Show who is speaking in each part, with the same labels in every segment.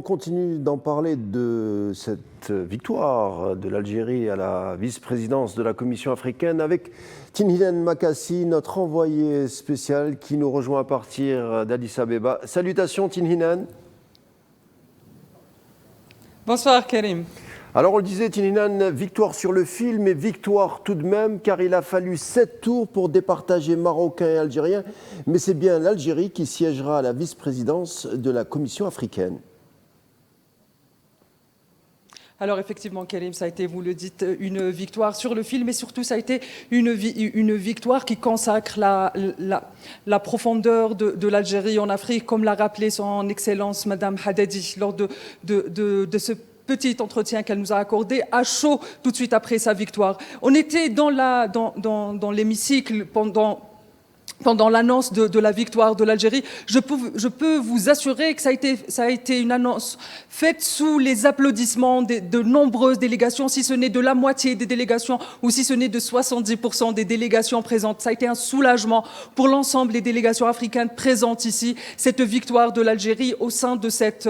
Speaker 1: continue d'en parler de cette victoire de l'Algérie à la vice-présidence de la Commission africaine avec Tinhinan Makassi, notre envoyé spécial qui nous rejoint à partir d'Addis Abeba. Salutations Tinhinan.
Speaker 2: Bonsoir Karim.
Speaker 1: Alors on le disait Tinhinan, victoire sur le fil, mais victoire tout de même car il a fallu 7 tours pour départager Marocains et Algériens. Mais c'est bien l'Algérie qui siégera à la vice-présidence de la Commission africaine.
Speaker 2: Alors effectivement, Karim, ça a été, vous le dites, une victoire sur le fil, mais surtout ça a été une victoire qui consacre la profondeur de l'Algérie en Afrique, comme l'a rappelé son Excellence Madame Haddadi lors de ce petit entretien qu'elle nous a accordé à chaud tout de suite après sa victoire. On était dans l'hémicycle pendant l'annonce de la victoire de l'Algérie. Je peux vous assurer que ça a été une annonce faite sous les applaudissements de nombreuses délégations, si ce n'est de la moitié des délégations ou si ce n'est de 70% des délégations présentes. Ça a été un soulagement pour l'ensemble des délégations africaines présentes ici, cette victoire de l'Algérie au sein de cet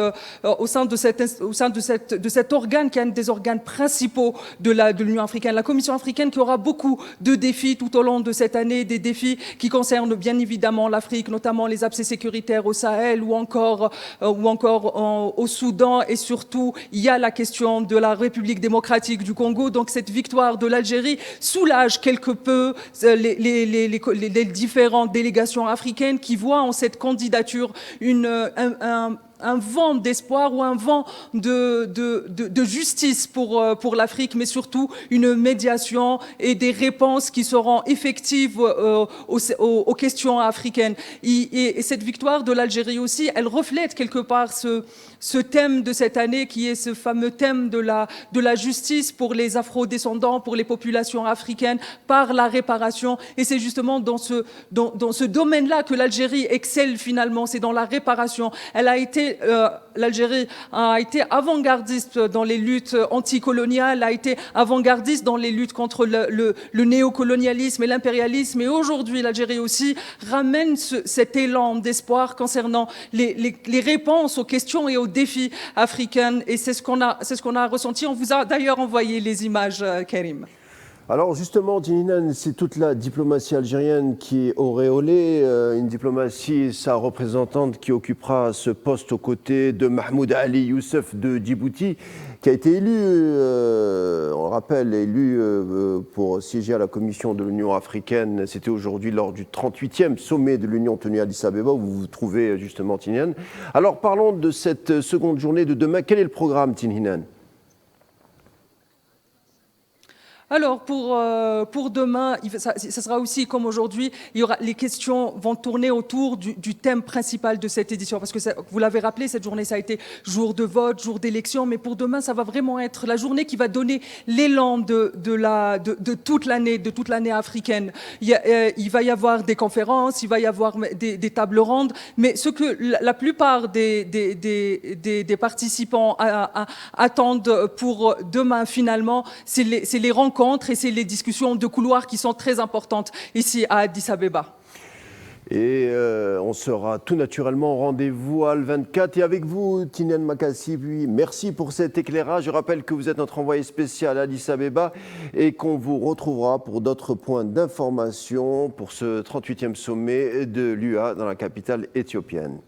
Speaker 2: organe qui est un des organes principaux de l'Union africaine. La Commission africaine qui aura beaucoup de défis tout au long de cette année, des défis qui concernent bien évidemment l'Afrique, notamment les aspects sécuritaires au Sahel ou encore au Soudan, et surtout il y a la question de la République démocratique du Congo. Donc cette victoire de l'Algérie soulage quelque peu les différentes délégations africaines qui voient en cette candidature un vent d'espoir ou un vent de justice pour l'Afrique, mais surtout une médiation et des réponses qui seront effectives aux questions africaines. Et cette victoire de l'Algérie aussi, elle reflète quelque part ce thème de cette année qui est ce fameux thème de la justice pour les afro-descendants, pour les populations africaines, par la réparation. Et c'est justement dans ce domaine-là que l'Algérie excelle finalement, c'est dans la réparation. L'Algérie a été avant-gardiste dans les luttes anticoloniales, a été avant-gardiste dans les luttes contre le néocolonialisme et l'impérialisme. Et aujourd'hui, l'Algérie aussi ramène cet élan d'espoir concernant les réponses aux questions et aux défis africains. Et c'est ce qu'on a ressenti. On vous a d'ailleurs envoyé les images, Karim.
Speaker 1: Alors justement, Tinhinan, c'est toute la diplomatie algérienne qui est auréolée, une diplomatie, sa représentante qui occupera ce poste aux côtés de Mahmoud Ali Youssef de Djibouti, qui a été élu, on le rappelle, élu pour siéger à la Commission de l'Union africaine. C'était aujourd'hui lors du 38e sommet de l'Union tenu à Addis Abeba, où vous vous trouvez justement, Tinhinan. Alors parlons de cette seconde journée de demain. Quel est le programme, Tinhinan ?
Speaker 2: Alors pour demain, ça sera aussi comme aujourd'hui, les questions vont tourner autour du thème principal de cette édition, parce que vous l'avez rappelé, cette journée ça a été jour de vote, jour d'élection, mais pour demain ça va vraiment être la journée qui va donner l'élan de toute l'année africaine. Il va y avoir des conférences, il va y avoir des tables rondes, mais ce que la plupart des participants attendent pour demain finalement, c'est les rencontres et c'est les discussions de couloir qui sont très importantes ici à Addis Abeba.
Speaker 1: Et on sera tout naturellement au rendez-vous à Al-24. Et avec vous, Tinhinan Makassi, merci pour cet éclairage. Je rappelle que vous êtes notre envoyé spécial à Addis Abeba et qu'on vous retrouvera pour d'autres points d'information pour ce 38e sommet de l'UA dans la capitale éthiopienne.